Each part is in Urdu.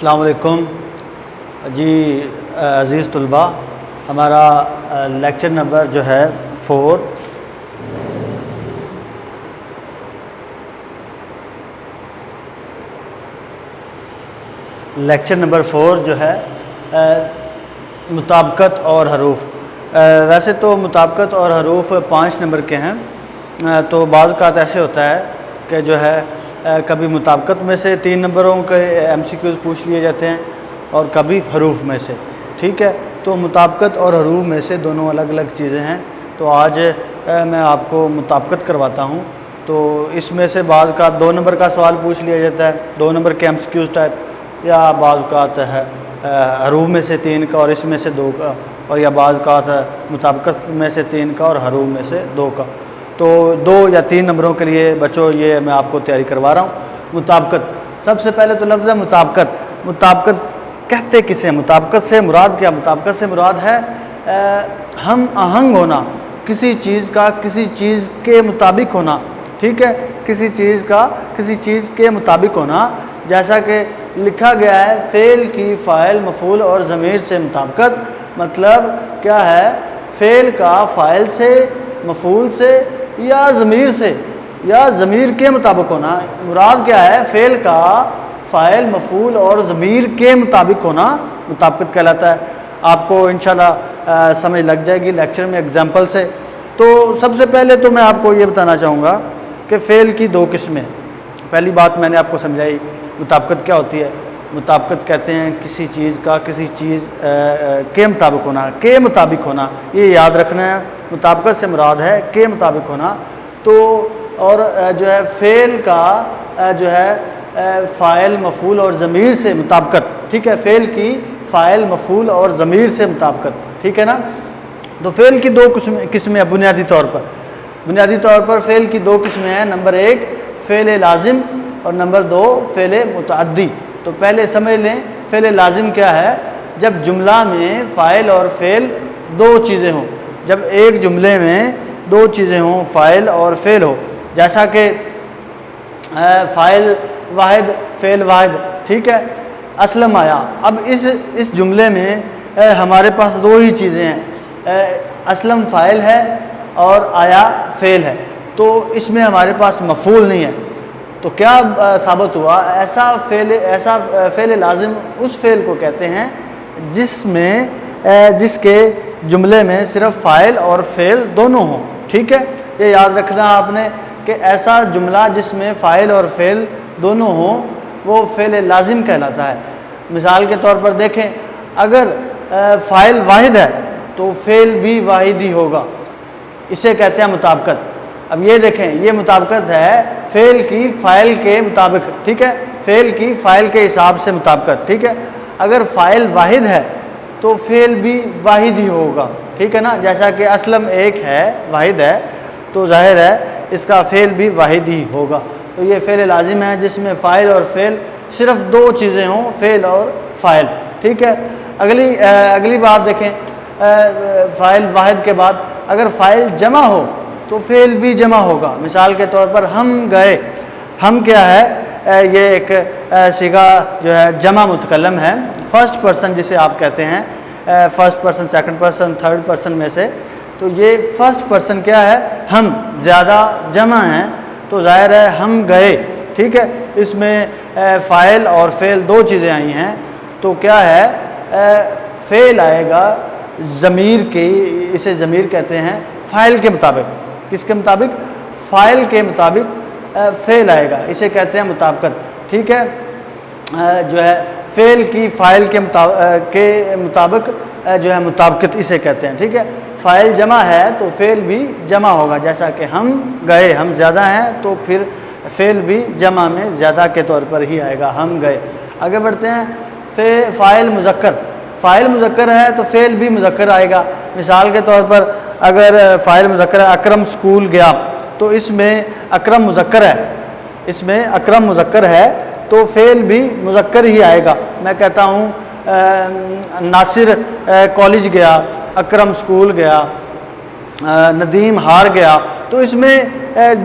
السلام علیکم جی عزیز طلباء، ہمارا لیکچر نمبر جو ہے 4 لیکچر نمبر 4 جو ہے مطابقت اور حروف۔ ویسے تو مطابقت اور حروف 5 نمبر کے ہیں، تو بعض اوقات ایسے ہوتا ہے کہ جو ہے کبھی مطابقت میں سے 3 نمبروں کے MCQs پوچھ لیے جاتے ہیں اور کبھی حروف میں سے، ٹھیک ہے۔ تو مطابقت اور حروف میں سے دونوں الگ الگ چیزیں ہیں، تو آج میں آپ کو مطابقت کرواتا ہوں۔ تو اس میں سے بعض اوقات 2 نمبر کا سوال پوچھ لیا جاتا ہے، 2 نمبر کے MCQs ٹائپ، یا بعض اوقات ہے حروف میں سے 3 کا اور اس میں سے 2 کا، اور یا بعض اوقات مطابقت میں سے 3 کا اور حروف میں سے 2 کا۔ تو 2 یا 3 نمبروں کے لیے بچوں یہ میں آپ کو تیاری کروا رہا ہوں۔ مطابقت، سب سے پہلے تو لفظ ہے مطابقت۔ مطابقت کہتے کسے ہیں؟ مطابقت سے مراد کیا؟ مطابقت سے مراد ہے ہم آہنگ ہونا، کسی چیز کا کسی چیز کے مطابق ہونا، ٹھیک ہے، کسی چیز کا کسی چیز کے مطابق ہونا۔ جیسا کہ لکھا گیا ہے فعل کی فاعل مفعول اور ضمیر سے مطابقت، مطلب کیا ہے؟ فعل کا فاعل سے، مفعول سے یا ضمیر سے یا ضمیر کے مطابق ہونا۔ مراد کیا ہے؟ فعل کا فاعل مفعول اور ضمیر کے مطابق ہونا مطابقت کہلاتا ہے۔ آپ کو انشاءاللہ سمجھ لگ جائے گی لیکچر میں ایگزامپل سے۔ تو سب سے پہلے تو میں آپ کو یہ بتانا چاہوں گا کہ فعل کی 2 قسمیں۔ پہلی بات میں نے آپ کو سمجھائی مطابقت کیا ہوتی ہے۔ مطابقت کہتے ہیں کسی چیز کا کسی چیز کے مطابق ہونا، کے مطابق ہونا، یہ یاد رکھنا ہے۔ مطابقت سے مراد ہے کے مطابق ہونا۔ تو اور جو ہے فعل کا جو ہے فاعل مفعول اور ضمیر سے مطابقت، ٹھیک ہے، فعل کی فاعل مفعول اور ضمیر سے مطابقت، ٹھیک ہے نا۔ تو فعل کی 2 قسمیں ہیں بنیادی طور پر۔ بنیادی طور پر فعل کی 2 قسمیں ہیں، نمبر 1 فعل لازم اور نمبر 2 فعل متعدی۔ تو پہلے سمجھ لیں فعل لازم کیا ہے؟ جب جملہ میں فاعل اور فعل 2 چیزیں ہوں، جب ایک جملے میں 2 چیزیں ہوں، فاعل اور فعل ہو، جیسا کہ فاعل واحد فعل واحد، ٹھیک ہے، اسلم آیا۔ اب اس جملے میں ہمارے پاس 2 ہی چیزیں ہیں، اسلم فاعل ہے اور آیا فعل ہے، تو اس میں ہمارے پاس مفعول نہیں ہے۔ تو کیا ثابت ہوا؟ ایسا فعل لازم اس فعل کو کہتے ہیں جس کے جملے میں صرف فاعل اور فعل دونوں ہوں، ٹھیک ہے۔ یہ یاد رکھنا آپ نے کہ ایسا جملہ جس میں فاعل اور فعل دونوں ہوں وہ فعل لازم کہلاتا ہے۔ مثال کے طور پر دیکھیں، اگر فاعل واحد ہے تو فعل بھی واحد ہی ہوگا، اسے کہتے ہیں مطابقت۔ اب یہ دیکھیں، یہ مطابقت ہے فعل کی فاعل کے مطابق، ٹھیک ہے، فعل کی فاعل کے حساب سے مطابقت، ٹھیک ہے۔ اگر فاعل واحد ہے تو فعل بھی واحد ہی ہوگا، ٹھیک ہے نا۔ جیسا کہ اسلم ایک ہے، واحد ہے، تو ظاہر ہے اس کا فعل بھی واحد ہی ہوگا۔ تو یہ فعل لازم ہے جس میں فاعل اور فعل صرف 2 چیزیں ہوں، فعل اور فاعل، ٹھیک ہے۔ اگلی بات دیکھیں، فاعل واحد کے بعد اگر فاعل جمع ہو تو فعل بھی جمع ہوگا۔ مثال کے طور پر ہم گئے، ہم کیا ہے؟ یہ ایک صیغہ جو ہے جمع متکلم ہے، فرسٹ پرسن جسے آپ کہتے ہیں، first person, second person, third person میں سے۔ تو یہ فرسٹ پرسن کیا ہے؟ ہم، زیادہ جمع ہیں، تو ظاہر ہے ہم گئے، ٹھیک ہے۔ اس میں فاعل اور فعل 2 چیزیں آئی ہیں، تو کیا ہے؟ فعل آئے گا ضمیر کی، اسے ضمیر کہتے ہیں، فاعل کے مطابق۔ کس کے مطابق؟ فاعل کے مطابق فعل آئے گا، اسے کہتے ہیں مطابقت، ٹھیک ہے۔ جو ہے فعل کی فاعل کے مطابق جو ہے مطابقت اسے کہتے ہیں، ٹھیک ہے۔ فاعل جمع ہے تو فعل بھی جمع ہوگا، جیسا کہ ہم گئے، ہم زیادہ ہیں تو پھر فعل بھی جمع میں زیادہ کے طور پر ہی آئے گا، ہم گئے۔ آگے بڑھتے ہیں، فاعل مذکر، فاعل مذکر ہے تو فعل بھی مذکر آئے گا۔ مثال کے طور پر اگر فاعل مذکر ہے، اکرم سکول گیا، تو اس میں اکرم مذکر ہے، اس میں اکرم مذکر ہے تو فعل بھی مذکر ہی آئے گا۔ میں کہتا ہوں ناصر کالج گیا، اکرم سکول گیا، ندیم ہار گیا، تو اس میں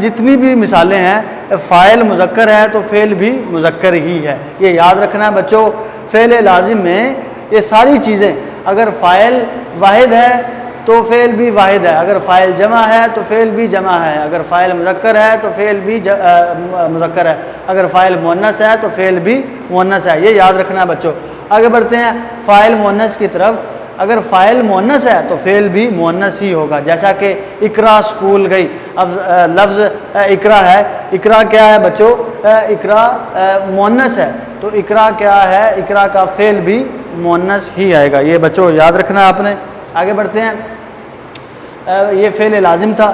جتنی بھی مثالیں ہیں فاعل مذکر ہے تو فعل بھی مذکر ہی ہے۔ یہ یاد رکھنا ہے بچوں، فعل لازم میں یہ ساری چیزیں، اگر فاعل واحد ہے تو فعل بھی واحد ہے، اگر فاعل جمع ہے تو فعل بھی جمع ہے، اگر فاعل مذکر ہے تو فعل بھی مذکر ہے، اگر فاعل مؤنث ہے تو فعل بھی مؤنث ہے۔ یہ یاد رکھنا ہے بچوں۔ آگے بڑھتے ہیں فاعل مؤنث کی طرف۔ اگر فاعل مؤنث ہے تو فعل بھی مؤنث ہی ہوگا، جیسا کہ اقرا اسکول گئی۔ اب لفظ اقرا ہے، اقرا کیا ہے بچوں؟ اقرا مؤنث ہے، تو اقرا کیا ہے؟ اقرا کا فعل بھی مؤنث ہی آئے گا۔ یہ بچوں یاد رکھنا ہے آپ نے۔ آگے بڑھتے ہیں، یہ فعل لازم تھا۔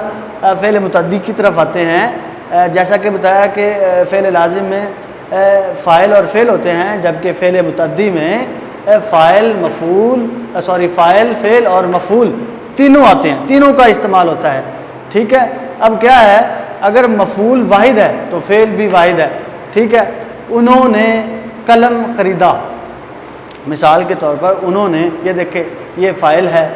فعل متعدی کی طرف آتے ہیں۔ جیسا کہ بتایا کہ فعل لازم میں فاعل اور فعل ہوتے ہیں، جبکہ فعل متعدی میں فاعل فاعل فعل اور مفعول تینوں آتے ہیں، تینوں کا استعمال ہوتا ہے، ٹھیک ہے۔ اب کیا ہے، اگر مفعول واحد ہے تو فعل بھی واحد ہے، ٹھیک ہے۔ انہوں نے قلم خریدا، مثال کے طور پر انہوں نے، یہ دیکھیں یہ فاعل ہے،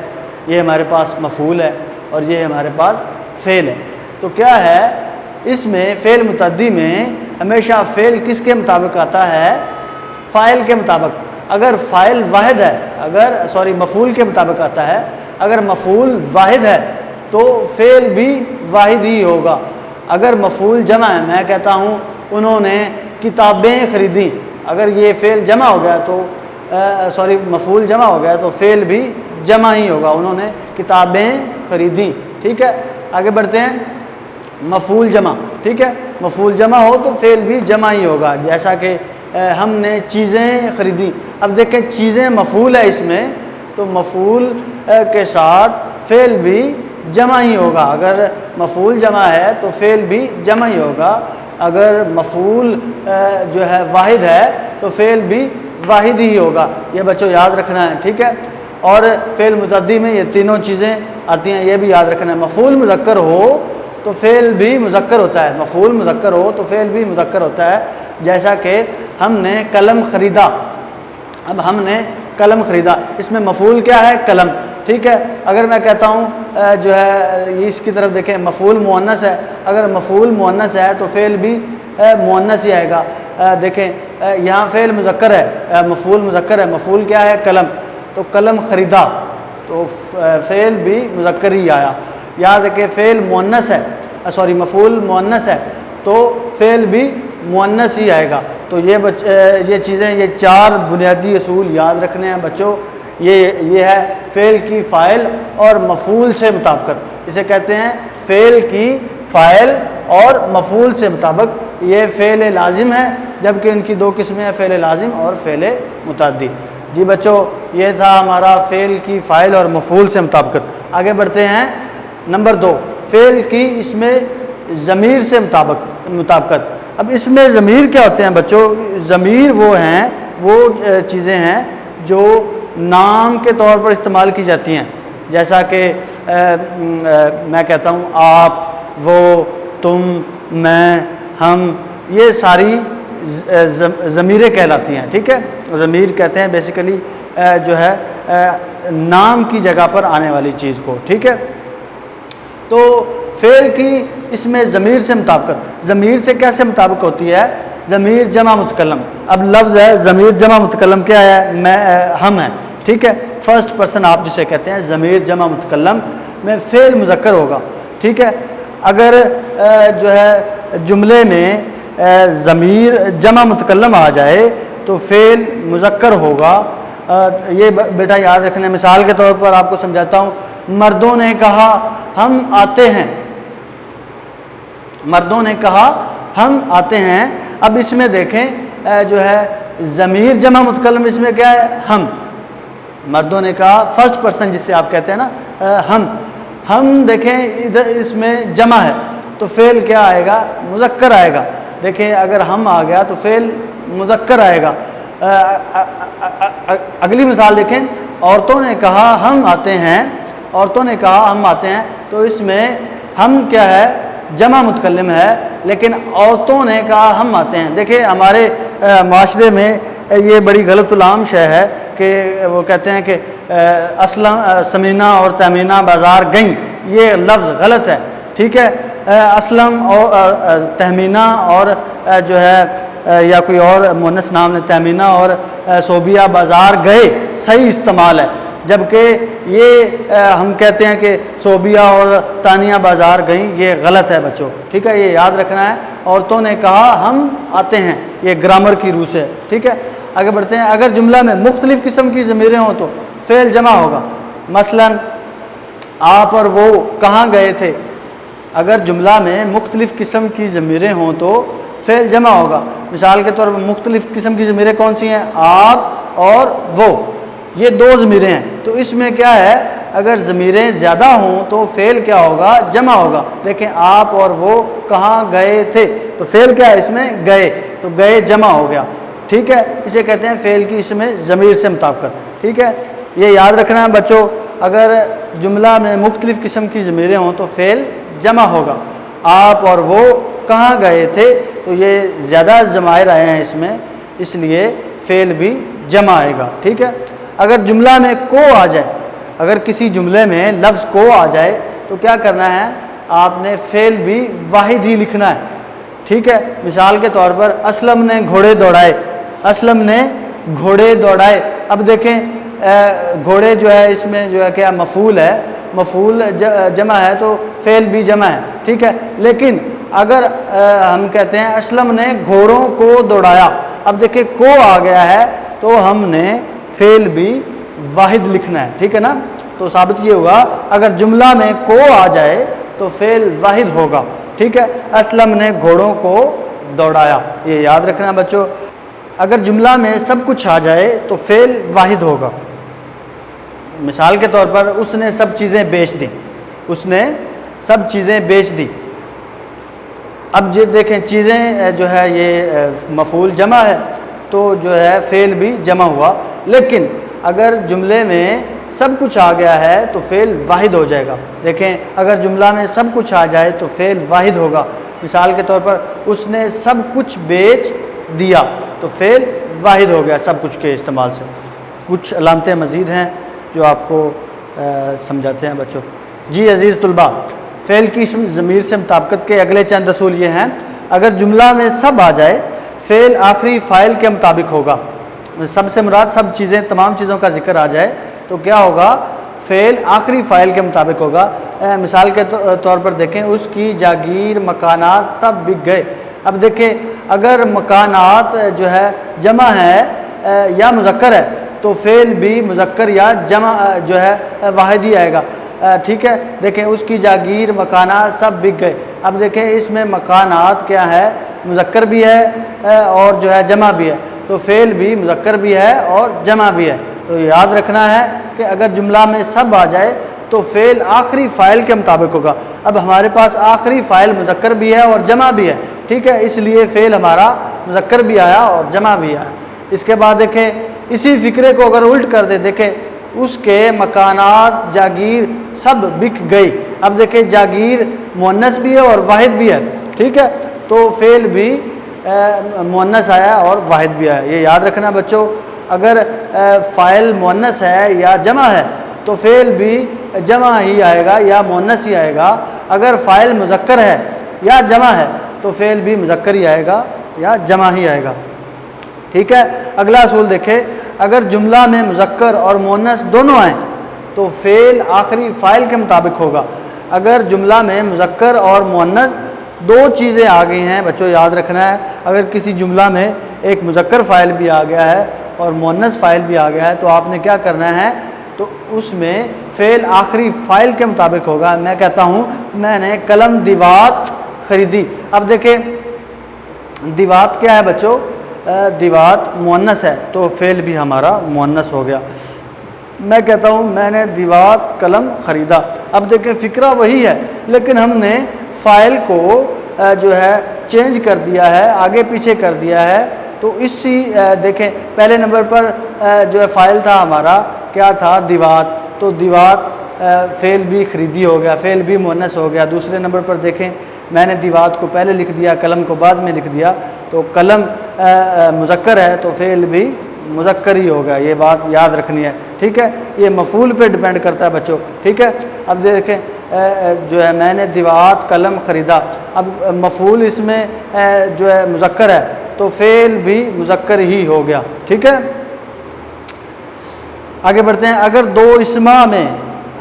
یہ ہمارے پاس مفعول ہے اور یہ ہمارے پاس فعل ہے۔ تو کیا ہے، اس میں فعل متعدی میں ہمیشہ فعل کس کے مطابق آتا ہے؟ فاعل کے مطابق۔ اگر فاعل واحد ہے، مفعول کے مطابق آتا ہے۔ اگر مفعول واحد ہے تو فعل بھی واحد ہی ہوگا۔ اگر مفعول جمع ہے، میں کہتا ہوں انہوں نے کتابیں خریدیں، اگر یہ فعل جمع ہو گیا تو مفعول جمع ہو گیا تو فعل بھی جمع ہی ہوگا، انہوں نے کتابیں خریدیں، ٹھیک ہے۔ آگے بڑھتے ہیں، مفعول جمع، ٹھیک ہے، مفعول جمع ہو تو فعل بھی جمع ہی ہوگا، جیسا کہ ہم نے چیزیں خریدی۔ اب دیکھیں چیزیں مفعول ہے اس میں، تو مفعول کے ساتھ فعل بھی جمع ہی ہوگا۔ اگر مفعول جمع ہے تو فعل بھی جمع ہی ہوگا، اگر مفعول جو ہے واحد ہے تو فعل بھی واحد ہی ہوگا۔ یہ بچوں یاد رکھنا ہے، ٹھیک ہے۔ اور فعل متعدی میں یہ تینوں چیزیں آتی ہیں، یہ بھی یاد رکھنا ہے۔ مفعول مذکر ہو تو فعل بھی مذکر ہوتا ہے، مفعول مذکر ہو تو فعل بھی مذکر ہوتا ہے، جیسا کہ ہم نے قلم خریدا۔ اب ہم نے قلم خریدا، اس میں مفعول کیا ہے؟ قلم، ٹھیک ہے۔ اگر میں کہتا ہوں جو ہے اس کی طرف دیکھیں، مفعول مؤنث ہے، اگر مفعول مؤنث ہے تو فعل بھی مؤنث ہی آئے گا۔ دیکھیں یہاں فعل مذکر ہے، مفعول مذکر ہے، مفعول کیا ہے؟ قلم، تو قلم خریدا، تو فعل بھی مذکر ہی آیا۔ یاد رکھیں فعل مؤنث ہے، مفعول مؤنث ہے تو فعل بھی مؤنث ہی آئے گا۔ تو یہ چیزیں، یہ چار بنیادی اصول یاد رکھنے ہیں بچوں۔ یہ ہے فعل کی فاعل اور مفعول سے مطابقت، اسے کہتے ہیں فعل کی فاعل اور مفعول سے مطابق۔ یہ فعل لازم ہے، جبکہ ان کی دو قسمیں ہیں، فعل لازم اور فعل متعدی۔ جی بچوں، یہ تھا ہمارا فعل کی فاعل اور مفعول سے مطابقت۔ آگے بڑھتے ہیں، نمبر 2، فعل کی اس میں ضمیر سے مطابقت۔ اب اس میں ضمیر کیا ہوتے ہیں بچوں؟ ضمیر وہ چیزیں ہیں جو نام کے طور پر استعمال کی جاتی ہیں، جیسا کہ میں کہتا ہوں آپ، وہ، تم، میں، ہم، یہ ساری ضمیریں کہلاتی ہیں، ٹھیک ہے۔ ضمیر کہتے ہیں بیسیکلی جو ہے نام کی جگہ پر آنے والی چیز کو، ٹھیک ہے۔ تو فعل کی اس میں ضمیر سے مطابقت، ضمیر سے کیسے مطابق ہوتی ہے؟ ضمیر جمع متکلم، اب لفظ ہے ضمیر جمع متکلم کیا ہے؟ ہم ہیں، ٹھیک ہے۔ فرسٹ پرسن آپ جسے کہتے ہیں، ضمیر جمع متکلم میں فعل مذکر ہوگا، ٹھیک ہے۔ اگر جو ہے جملے میں ضمیر جمع متکلم آ جائے تو فعل مذکر ہوگا۔ یہ بیٹا یاد رکھنا ہے۔ مثال کے طور پر آپ کو سمجھاتا ہوں، مردوں نے کہا ہم آتے ہیں، مردوں نے کہا ہم آتے ہیں۔ اب اس میں دیکھیں جو ہے ضمیر جمع متکلم اس میں کیا ہے؟ ہم۔ مردوں نے کہا، فرسٹ پرسن جسے آپ کہتے ہیں نا، ہم دیکھیں ادھر اس میں جمع ہے تو فعل کیا آئے گا؟ مذکر آئے گا۔ دیکھیں اگر ہم آ گیا تو فعل مذکر آئے گا۔ اگلی مثال دیکھیں، عورتوں نے کہا ہم آتے ہیں، عورتوں نے کہا ہم آتے ہیں، تو اس میں ہم کیا ہے؟ جمع متکلم ہے، لیکن عورتوں نے کہا ہم آتے ہیں۔ دیکھیں ہمارے معاشرے میں یہ بڑی غلط العام شے ہے کہ وہ کہتے ہیں کہ سمینہ اور تہمینہ بازار گئیں، یہ لفظ غلط ہے، ٹھیک ہے۔ اسلم اور تہمینہ اور جو ہے یا کوئی اور مونس نام نے تیمینہ اور صوبیہ بازار گئے صحیح استعمال ہے، جبکہ یہ ہم کہتے ہیں کہ صوبیہ اور تانیہ بازار گئیں، یہ غلط ہے بچوں، ٹھیک ہے، یہ یاد رکھنا ہے۔ عورتوں نے کہا ہم آتے ہیں، یہ گرامر کی روح سے، ٹھیک ہے۔ آگے بڑھتے ہیں۔ اگر جملہ میں مختلف قسم کی ضمیریں ہوں تو فعل جمع ہوگا، مثلا آپ اور وہ کہاں گئے تھے۔ اگر جملہ میں مختلف قسم کی ضمیریں ہوں تو فعل جمع ہوگا۔ مثال کے طور پر مختلف قسم کی ضمیریں کون سی ہیں؟ آپ اور وہ، یہ دو ضمیریں ہیں، تو اس میں کیا ہے، اگر ضمیریں زیادہ ہوں تو فعل کیا ہوگا؟ جمع ہوگا۔ دیکھیں آپ اور وہ کہاں گئے تھے، تو فعل کیا ہے اس میں؟ گئے، تو گئے جمع ہو گیا، ٹھیک ہے۔ اسے کہتے ہیں فعل کی اس میں ضمیر سے مطابقت، ٹھیک ہے۔ یہ یاد رکھنا ہے بچوں، اگر جملہ میں مختلف قسم کی ضمیریں ہوں تو فعل جمع ہوگا۔ آپ اور وہ کہاں گئے تھے، تو یہ زیادہ ضمائر آئے ہیں اس میں، اس لیے فعل بھی جمع آئے گا، ٹھیک ہے۔ اگر جملہ میں کو آ جائے، اگر کسی جملے میں لفظ کو آ جائے تو کیا کرنا ہے؟ آپ نے فعل بھی واحد ہی لکھنا ہے، ٹھیک ہے۔ مثال کے طور پر اسلم نے گھوڑے دوڑائے، اسلم نے گھوڑے دوڑائے۔ اب دیکھیں گھوڑے جو ہے اس میں جو ہے کیا مفعول ہے، مفعول جمع ہے تو فعل بھی جمع ہے، ٹھیک ہے۔ لیکن اگر ہم کہتے ہیں اسلم نے گھوڑوں کو دوڑایا، اب دیکھیں کو آ گیا ہے تو ہم نے فعل بھی واحد لکھنا ہے، ٹھیک ہے نا۔ تو ثابت یہ ہوا اگر جملہ میں کو آ جائے تو فعل واحد ہوگا، ٹھیک ہے۔ اسلم نے گھوڑوں کو دوڑایا، یہ یاد رکھنا بچوں۔ اگر جملہ میں سب کچھ آ جائے تو فعل واحد ہوگا۔ مثال کے طور پر اس نے سب چیزیں بیچ دیں، اس نے سب چیزیں بیچ دی۔ اب یہ دیکھیں چیزیں جو ہے یہ مفعول جمع ہے تو جو ہے فعل بھی جمع ہوا، لیکن اگر جملے میں سب کچھ آ گیا ہے تو فعل واحد ہو جائے گا۔ دیکھیں اگر جملہ میں سب کچھ آ جائے تو فعل واحد ہوگا۔ مثال کے طور پر اس نے سب کچھ بیچ دیا تو فعل واحد ہو گیا سب کچھ کے استعمال سے۔ کچھ علامتیں مزید ہیں جو آپ کو سمجھاتے ہیں بچوں۔ جی عزیز طلباء، فعل کی ضمیر سے مطابقت کے اگلے چند اصول یہ ہیں۔ اگر جملہ میں سب آ جائے فعل آخری فاعل کے مطابق ہوگا، سب سے مراد سب چیزیں، تمام چیزوں کا ذکر آ جائے تو کیا ہوگا؟ فعل آخری فاعل کے مطابق ہوگا۔ مثال کے طور پر دیکھیں اس کی جاگیر مکانات سب بک گئے۔ اب دیکھیں اگر مکانات جو ہے جمع ہے یا مذکر ہے تو فعل بھی مذکر یا جمع جو ہے واحد ہی آئے گا، ٹھیک ہے۔ دیکھیں اس کی جاگیر مکانات سب بک گئے۔ اب دیکھیں اس میں مکانات کیا ہے؟ مذکر بھی ہے اور جو ہے جمع بھی ہے، تو فعل بھی مذکر بھی ہے اور جمع بھی ہے۔ تو یاد رکھنا ہے کہ اگر جملہ میں سب آ جائے تو فعل آخری فاعل کے مطابق ہوگا۔ اب ہمارے پاس آخری فاعل مذکر بھی ہے اور جمع بھی ہے، ٹھیک ہے، اس لیے فعل ہمارا مذکر بھی آیا اور جمع بھی آیا۔ اس کے بعد دیکھیں اسی فکرے کو اگر الٹ کر دے، دیکھیں اس کے مکانات جاگیر سب بک گئی۔ اب دیکھیں جاگیر مؤنث بھی ہے اور واحد بھی ہے، ٹھیک ہے، تو فعل بھی مؤنث آیا اور واحد بھی آیا۔ یہ یاد رکھنا بچوں، اگر فاعل مؤنث ہے یا جمع ہے تو فعل بھی جمع ہی آئے گا یا مؤنث ہی آئے گا۔ اگر فاعل مذکر ہے یا جمع ہے تو فعل بھی مذکر ہی آئے گا یا جمع ہی آئے گا، ٹھیک ہے۔ اگلا اصول دیکھیں، اگر جملہ میں مذکر اور مؤنث دونوں آئیں تو فعل آخری فاعل کے مطابق ہوگا۔ اگر جملہ میں مذکر اور مؤنث دو چیزیں آ گئی ہیں بچوں، یاد رکھنا ہے، اگر کسی جملہ میں ایک مذکر فاعل بھی آ گیا ہے اور مؤنث فاعل بھی آ گیا ہے تو آپ نے کیا کرنا ہے؟ تو اس میں فعل آخری فاعل کے مطابق ہوگا۔ میں کہتا ہوں میں نے قلم دیوات خریدی۔ اب دیکھیں دیوات کیا ہے بچوں؟ دیوات مؤنث ہے تو فعل بھی ہمارا مؤنث ہو گیا۔ میں کہتا ہوں میں نے دیوات قلم خریدا۔ اب دیکھیں فکرہ وہی ہے لیکن ہم نے فاعل کو جو ہے چینج کر دیا ہے، آگے پیچھے کر دیا ہے۔ تو اسی دیکھیں پہلے نمبر پر جو ہے فاعل تھا ہمارا کیا تھا؟ دیوات، تو دیوات فعل بھی خریدی ہو گیا، فعل بھی مؤنث ہو گیا۔ دوسرے نمبر پر دیکھیں میں نے دیوات کو پہلے لکھ دیا، قلم کو بعد میں لکھ دیا، تو قلم مذکر ہے تو فعل بھی مذکر ہی ہوگا۔ یہ بات یاد رکھنی ہے، ٹھیک ہے۔ یہ مفعول پہ ڈیپینڈ کرتا ہے بچوں، ٹھیک ہے۔ اب دیکھیں جو ہے میں نے دیوات قلم خریدا، اب مفعول اس میں جو ہے مذکر ہے تو فعل بھی مذکر ہی ہو گیا، ٹھیک ہے۔ آگے بڑھتے ہیں، اگر دو اسما میں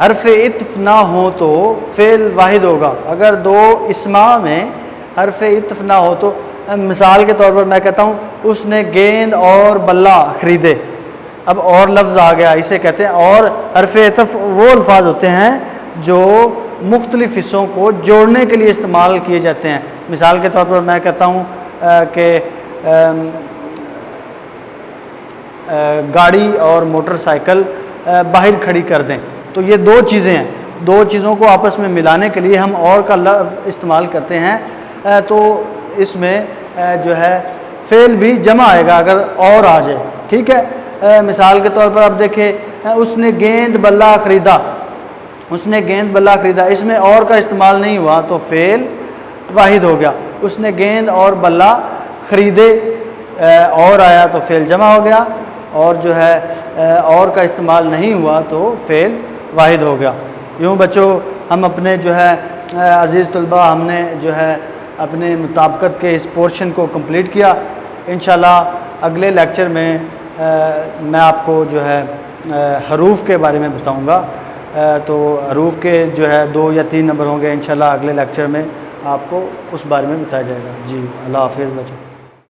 حرف عطف نہ ہو تو فعل واحد ہوگا۔ اگر دو اسما میں حرف عطف نہ ہو تو مثال کے طور پر میں کہتا ہوں اس نے گیند اور بلہ خریدے، اب اور لفظ آ گیا، اسے کہتے ہیں اور حرف عطف وہ الفاظ ہوتے ہیں جو مختلف حصوں کو جوڑنے کے لیے استعمال کیے جاتے ہیں۔ مثال کے طور پر میں کہتا ہوں کہ گاڑی اور موٹر سائیکل باہر کھڑی کر دیں، تو یہ دو چیزیں ہیں، دو چیزوں کو آپس میں ملانے کے لیے ہم اور کا لفظ استعمال کرتے ہیں، تو اس میں جو ہے فعل بھی جمع آئے گا اگر اور آ جائے، ٹھیک ہے۔ مثال کے طور پر آپ دیکھیں اس نے گیند بلہ خریدا، اس نے گیند بلہ خریدا، اس میں اور کا استعمال نہیں ہوا تو فعل واحد ہو گیا۔ اس نے گیند اور بلہ خریدے، اور آیا تو فعل جمع ہو گیا، اور جو ہے اور کا استعمال نہیں ہوا تو فعل واحد ہو گیا۔ یوں بچوں ہم اپنے جو ہے عزیز طلبہ ہم نے جو ہے اپنے مطابقت کے اس پورشن کو کمپلیٹ کیا۔ انشاءاللہ اگلے لیکچر میں میں آپ کو جو ہے حروف کے بارے میں بتاؤں گا، تو حروف کے جو ہے 2 یا 3 نمبر ہوں گے، انشاءاللہ اگلے لیکچر میں آپ کو اس بارے میں بتایا جائے گا۔ جی اللہ حافظ بچوں۔